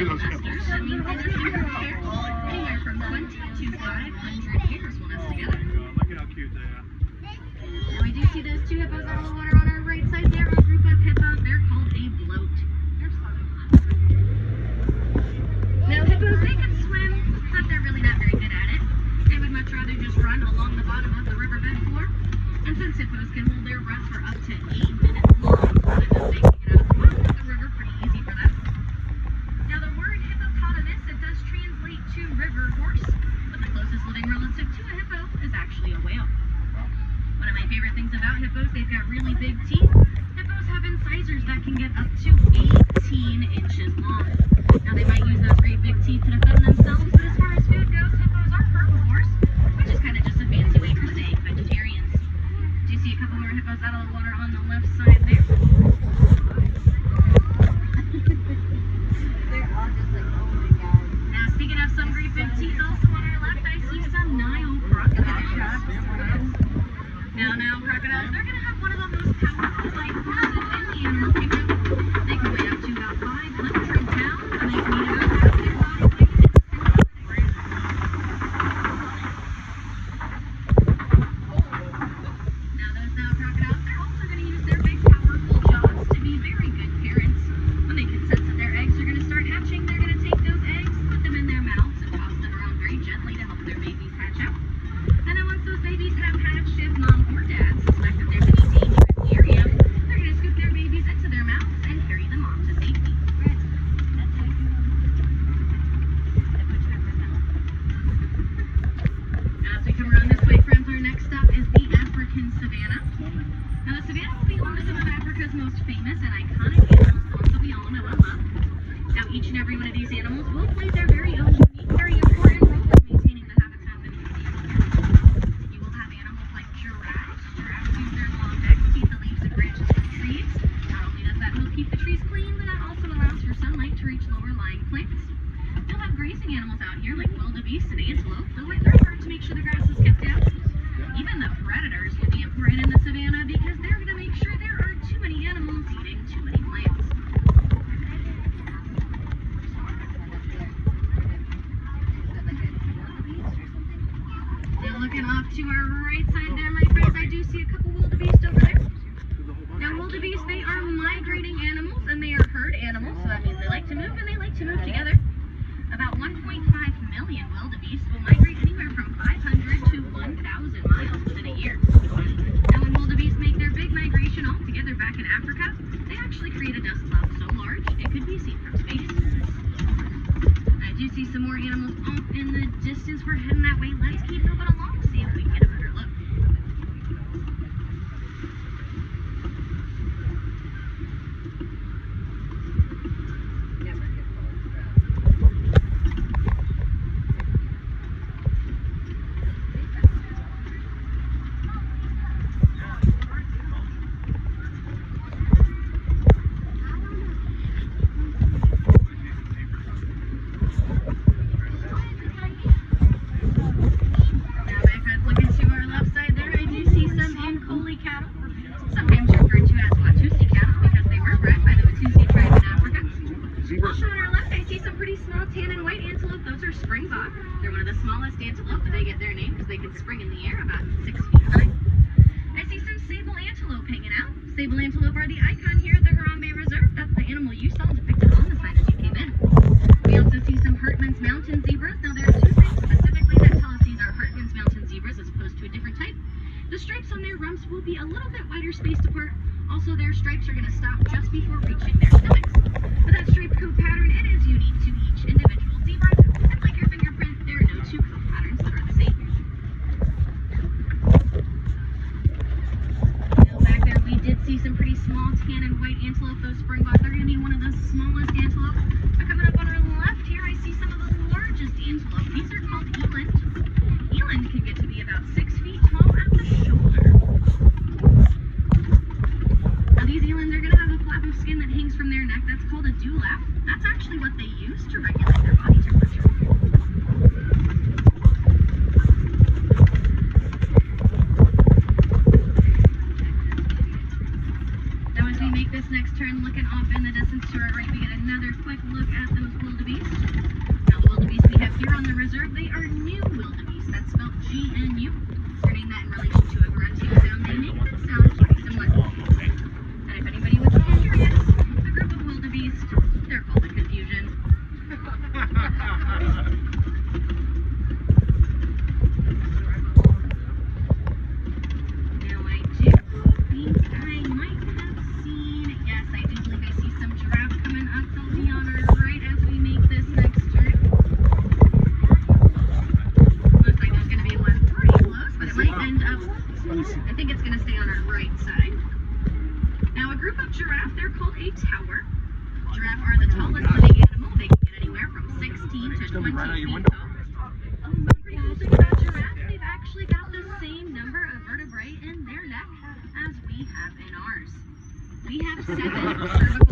those hippos. That means they live in pairs, anywhere from 20 to 500 years will nest together. Look at how cute they are. Now we do see those two hippos out of the water on our right side there, a group of hippos. They're called a bloat. Now hippos, they can swim, but they're really not very good at it. They would much rather just run along the bottom of the riverbed floor. And since hippos can hold their breath for up to 8 minutes long, that just makes it out of the bottom of the river pretty easy for them. Now the word hippopotamus, it does translate to river horse, but the closest living relative to a hippo is actually a whale. One of my favorite things about hippos, they've got really big teeth. Hippos have incisors that can get up to 18 inches long. Now they might use those great big teeth to defend themselves, but as far as food goes, hippos are herbivores, which is kind of just a fancy way for saying vegetarians. Do you see a couple more hippos out of the water on the left side there? They're all just like, oh my god. Now speaking of some great big teeth, also on our left, I see some Nile crocodiles. Now crocodiles, they're going to have one of the most powerful life forces in the animal kingdom. They can weigh up to about 500 pounds, and they can eat about half their body weight in 10 minutes. Now those Nile crocodiles, they're also going to use their big powerful jaws to be very good parents. When they can sense that their eggs are going to start hatching, they're going to take those eggs, put them in their mouths, and toss them around very gently to help their babies hatch out. And then once those babies have hatched, if mom or dad suspect that there's any danger in the area, they're going to scoop their babies into their mouths and carry them off to safety. Now as we come around this way, friends, our next stop is the African savanna. Now the savanna will be home to some of Africa's most famous and iconic animals, the ones that we all know and love. Now each and every one of these animals will play their very own unique, very important role in maintaining the habitat that we see here. You will have animals like giraffes. Giraffes use their long necks to eat the leaves and branches from trees. Not only does that help keep the trees clean, but that also allows for sunlight to reach lower lying plants. You'll have grazing animals out here like wildebeest and antelope. They'll work very hard to make sure the grass is kept down. Even the predators will be important in the savanna because they're going to make sure there aren't too many animals eating too many plants. Now looking off to our right side there, my friends, I do see a couple wildebeest over there. Now wildebeest, they are migrating animals and they are herd animals, so that means they like to move and they like to move together. About 1.5 million wildebeest will migrate anywhere from 500 to 1,000 miles within a year. Now when wildebeest make their big migration all together back in Africa, they actually create a dust cloud so large it could be seen from space. I do see some more animals off in the distance. We're heading that way. Let's keep moving along, see if we can get a better look. Sable antelope are the icon here at the Harambe Reserve. That's the animal you saw depicted on the sign as you came in. We also see some Hartmann's mountain zebras. Now there are two things specifically that tell us these are Hartmann's mountain zebras as opposed to a different type. The stripes on their rumps will be a little bit wider spaced apart. Also their stripes are going to stop just before reaching their stomachs. But that stripe coat pattern, it is unique to each individual zebra. And like your fingerprint, there are no two coat patterns that are the same. We did see some pretty small tan and white antelope. Those springboks, they're going to be one of the smallest antelope. But coming up on our left here, I see some of the largest antelope. These are called eland. Eland can get to be about 6 feet tall at the shoulder. Now these eland, they're going to have a flap of skin that hangs from their neck. That's called a dewlap. That's actually what they use to regulate their body temperature. This next turn, looking off in the distance to our right, we get another quick look at those wildebeest. Reserve, they are new wildebeest. That's spelled GNU. Turning that in relation to a grunting sound they make that sounds pretty similar. And if anybody was curious, a group of wildebeest, they're called a confusion. Now I do think I might have seen, yes, I do believe I see some giraffe coming up. They'll be on our right as we make this next turn. Looks like there's going to be one pretty close, but it might end up, I think it's going to stay on our right side. Now a group of giraffe, they're called a tower. Giraffe are the tallest living animal. They can get anywhere from 16 to 20 feet tall. Pretty cool thing about giraffe, they've actually got the same number of vertebrae in their neck as we have in ours. We have 7 cervical